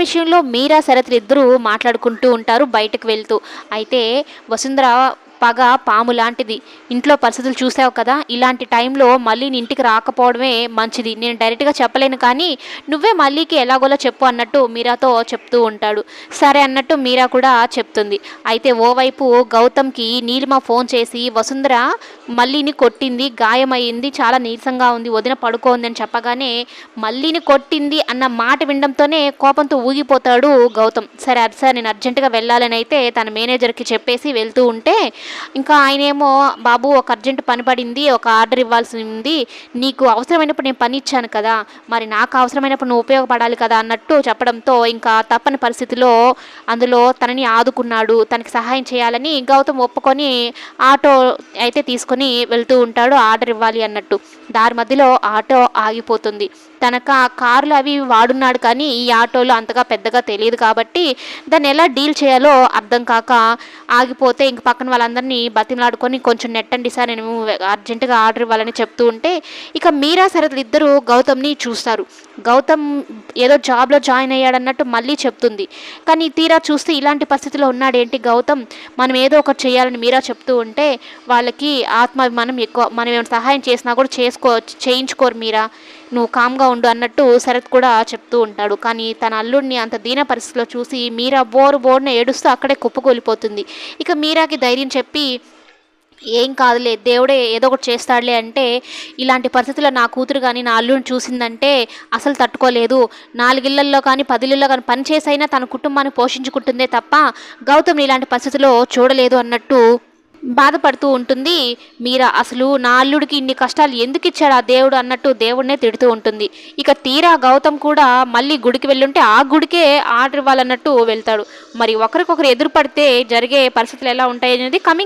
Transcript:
విషయంలో మీరా శరత్లు ఇద్దరూ మాట్లాడుకుంటూ ఉంటారు బయటకు వెళ్తూ. అయితే వసుంధర పగ పాము లాంటిది. ఇంట్లో పరిస్థితులు చూసావు కదా, ఇలాంటి టైంలో మళ్ళీ నీ ఇంటికి రాకపోవడమే మంచిది. నేను డైరెక్ట్గా చెప్పలేను కానీ నువ్వే మళ్ళీకి ఎలాగోలా చెప్పు అన్నట్టు మీరాతో చెప్తూ ఉంటాడు. సరే అన్నట్టు మీరా కూడా చెప్తుంది. అయితే ఓవైపు గౌతమ్కి నీలిమ ఫోన్ చేసి వసుంధర మళ్ళీని కొట్టింది, గాయమైంది, చాలా నీరసంగా ఉంది, వదిన పడుకోంది అని చెప్పగానే మళ్ళీని కొట్టింది అన్న మాట వినడంతోనే కోపంతో ఊగిపోతాడు గౌతమ్. సరే అది సార్, నేను అర్జెంటుగా వెళ్ళాలని అయితే తన మేనేజర్కి చెప్పేసి వెళ్తూ ఉంటే ఇంకా ఆయనేమో బాబు ఒక అర్జెంట్ పని పడింది, ఒక ఆర్డర్ ఇవ్వాల్సి ఉంది, నీకు అవసరమైనప్పుడు నేను పని ఇచ్చాను కదా, మరి నాకు అవసరమైనప్పుడు నువ్వు ఉపయోగపడాలి కదా అన్నట్టు చెప్పడంతో ఇంకా తప్పని పరిస్థితిలో అందులో తనని ఆదుకున్నాడు. తనకి సహాయం చేయాలని గౌతమ్ ఒప్పుకొని ఆటో అయితే తీసుకొని వెళ్తూ ఉంటాడు ఆర్డర్ ఇవ్వాలి అన్నట్టు. దారి మధ్యలో ఆటో ఆగిపోతుంది. తనకు ఆ కార్లు అవి వాడున్నాడు కానీ ఈ ఆటోలో అంతగా పెద్దగా తెలియదు కాబట్టి దాన్ని ఎలా డీల్ చేయాలో అర్థం కాక ఆగిపోతే ఇంక పక్కన వాళ్ళందరినీ బతిమలాడుకొని కొంచెం నెట్టండి సార్, నేను అర్జెంటుగా ఆర్డర్ ఇవ్వాలని చెప్తూ ఉంటే ఇక మీరా శరత్లు ఇద్దరు గౌతమ్ని చూస్తారు. గౌతమ్ ఏదో జాబ్లో జాయిన్ అయ్యాడన్నట్టు మళ్ళీ చెప్తుంది. కానీ తీరా చూస్తే ఇలాంటి పరిస్థితిలో ఉన్నాడేంటి గౌతమ్, మనం ఏదో ఒకటి చేయాలని మీరా చెప్తూ ఉంటే వాళ్ళకి ఆత్మాభిమానం ఎక్కువ. మనం ఏమైనా సహాయం చేసినా కూడా చేయించుకోరు మీరా, నువ్వు కామ్గా ఉండు అన్నట్టు శరత్ కూడా చెప్తూ ఉంటాడు. కానీ తన అల్లుడిని అంత దీన పరిస్థితిలో చూసి మీరా బోరున ఏడుస్తూ అక్కడే కుప్పకూలిపోతుంది. ఇక మీరాకి ధైర్యం చెప్పి ఏం కాదులే, దేవుడే ఏదో ఒకటి చేస్తాడులే అంటే ఇలాంటి పరిస్థితుల్లో నా కూతురు కానీ నా అల్లుడిని చూసిందంటే అసలు తట్టుకోలేదు. 4 ఇళ్లల్లో కానీ 10 ఇళ్లలో కానీ పని చేసైనా తన కుటుంబాన్ని పోషించుకుంటుందే తప్ప గౌతమ్ని ఇలాంటి పరిస్థితిలో చూడలేదు అన్నట్టు బాధపడుతూ ఉంటుంది మీరా. అసలు నా అల్లుడికి ఇన్ని కష్టాలు ఎందుకు ఇచ్చాడు ఆ దేవుడు అన్నట్టు దేవుడినే తిడుతూ ఉంటుంది. ఇక తీరా గౌతమ్ కూడా మళ్ళీ గుడికి వెళ్ళుంటే ఆ గుడికే ఆర్డర్ ఇవ్వాలన్నట్టు వెళ్తాడు. మరి ఒకరికొకరు ఎదురు పడితే జరిగే పరిస్థితులు ఎలా ఉంటాయి అనేది కమింగ్